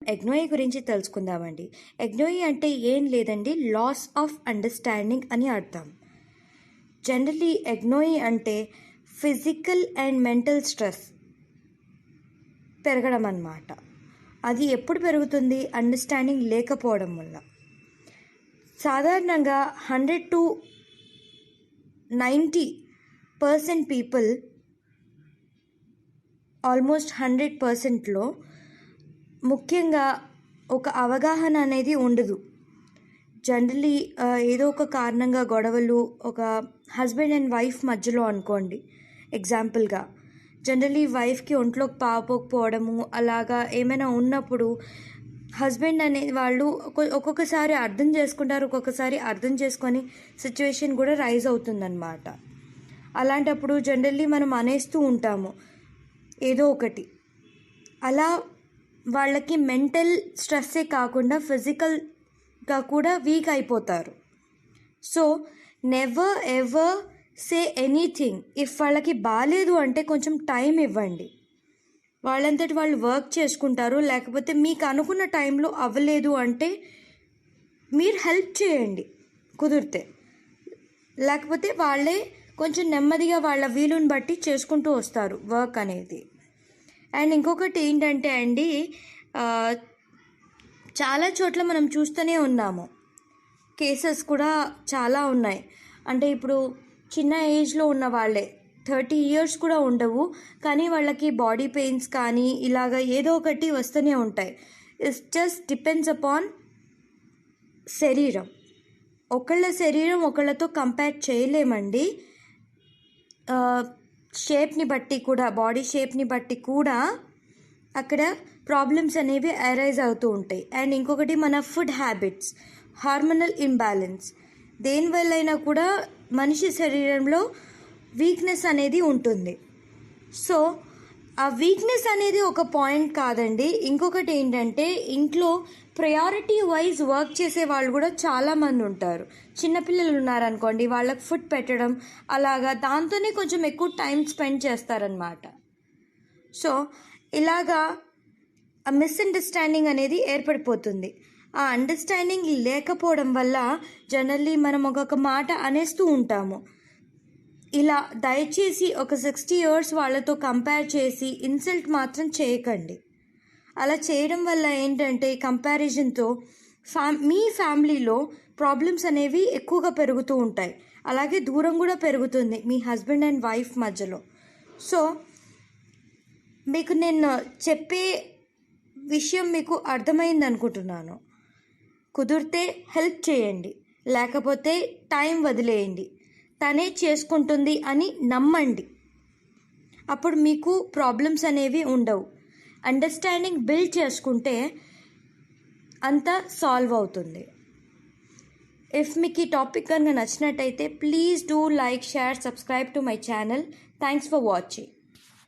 ఎగ్నోయి గురించి తెలుసుకుందామండి. ఎగ్నోయి అంటే ఏం లేదండి, లాస్ ఆఫ్ అండర్స్టాండింగ్ అని అర్థం. జనరలీ ఎగ్నోయి అంటే ఫిజికల్ అండ్ మెంటల్ స్ట్రెస్ పెరగడం అన్నమాట. అది ఎప్పుడు పెరుగుతుంది? అండర్స్టాండింగ్ లేకపోవడం వల్ల. సాధారణంగా 100 to 90% పీపుల్, ఆల్మోస్ట్ 100%లో ముఖ్యంగా ఒక అవగాహన అనేది ఉండదు. జనరలీ ఏదో ఒక కారణంగా గొడవలు, ఒక హస్బెండ్ అండ్ వైఫ్ మధ్యలో అనుకోండి ఎగ్జాంపుల్గా, జనరలీ వైఫ్కి ఒంట్లోకి పాపోకపోవడము అలాగా ఏమైనా ఉన్నప్పుడు హస్బెండ్ అనే వాళ్ళు ఒక్కొక్కసారి అర్థం చేసుకుంటారు, ఒక్కొక్కసారి అర్థం చేసుకొని సిచ్యువేషన్ కూడా రైజ్ అవుతుందన్నమాట. అలాంటప్పుడు జనరల్లీ మనం అనేస్తూ ఉంటాము ఏదో ఒకటి. అలా వాళ్ళకి మెంటల్ స్ట్రెస్సే కాకుండా ఫిజికల్గా కూడా వీక్ అయిపోతారు. So never ever say anything. If వాళ్ళకి బాగాలేదు అంటే కొంచెం టైం ఇవ్వండి. వాళ్ళంతటి వాళ్ళు వర్క్ చేసుకుంటారు. లేకపోతే మీకు అనుకున్న టైంలో అవ్వలేదు అంటే మీరు హెల్ప్ చేయండి కుదిరితే. లేకపోతే వాళ్ళే కొంచెం నెమ్మదిగా వాళ్ళ వీలుని బట్టి చేసుకుంటూ వస్తారు వర్క్ అనేది. అండ్ ఇంకొకటి ఏంటంటే అండి, చాలా చోట్ల మనం చూస్తూనే ఉన్నాము, కేసెస్ కూడా చాలా ఉన్నాయి. అంటే ఇప్పుడు చిన్న ఏజ్లో ఉన్న వాళ్ళే 30 years కూడా ఉండవు, కానీ వాళ్ళకి బాడీ పెయిన్స్ కానీ ఇలాగ ఏదో ఒకటి వస్తూనే ఉంటాయి. ఇట్స్ జస్ట్ డిపెండ్స్ అపాన్ శరీరం. ఒకళ్ళ శరీరం ఒకళ్ళతో కంపేర్ చేయలేమండి. షేప్ని బట్టి కూడా, బాడీ షేప్ని బట్టి కూడా అక్కడ ప్రాబ్లమ్స్ అనేవి అరైజ్ అవుతూ ఉంటాయి. అండ్ ఇంకొకటి మన ఫుడ్ హ్యాబిట్స్, హార్మోనల్ ఇంబ్యాలెన్స్, దేనివల్ల అయినా కూడా మనిషి శరీరంలో వీక్నెస్ అనేది ఉంటుంది. సో ఆ వీక్నెస్ అనేది ఒక పాయింట్ కాదండి. ఇంకొకటి ఏంటంటే, ఇంట్లో ప్రయారిటీ వైజ్ వర్క్ చేసే వాళ్ళు కూడా చాలామంది ఉంటారు. చిన్నపిల్లలు ఉన్నారనుకోండి, వాళ్ళకి ఫుడ్ పెట్టడం అలాగా, దాంతోనే కొంచెం ఎక్కువ టైం స్పెండ్ చేస్తారనమాట. సో ఇలాగా ఆ మిస్అండర్స్టాండింగ్ అనేది ఏర్పడిపోతుంది. ఆ అండర్స్టాండింగ్ లేకపోవడం వల్ల జనరల్లీ మనం ఒక్కొక్క మాట అనేస్తూ ఉంటాము. ఇలా దయచేసి ఒక 60 years వాళ్ళతో కంపేర్ చేసి ఇన్సల్ట్ మాత్రం చేయకండి. అలా చేయడం వల్ల ఏంటంటే కంపారిజన్తో మీ ఫ్యామిలీలో ప్రాబ్లమ్స్ అనేవి ఎక్కువగా పెరుగుతూ ఉంటాయి. అలాగే దూరం కూడా పెరుగుతుంది మీ హస్బెండ్ అండ్ వైఫ్ మధ్యలో. సో మీకు నేను చెప్పే విషయం మీకు అర్థమైంది అనుకుంటున్నాను. కుదిరితే హెల్ప్ చేయండి, లేకపోతే టైం వదిలేయండి. తనే చేసుకుంటుంది అని నమ్మండి. అప్పుడు మీకు ప్రాబ్లమ్స్ అనేవి ఉండవు. అండర్స్టాండింగ్ బిల్డ్ చేసుకుంటే అంతా సాల్వ్ అవుతుంది. ఇఫ్ మీకు ఈ టాపిక్ కనుక నచ్చినట్టయితే please do like, share, subscribe to my channel. Thanks for watching.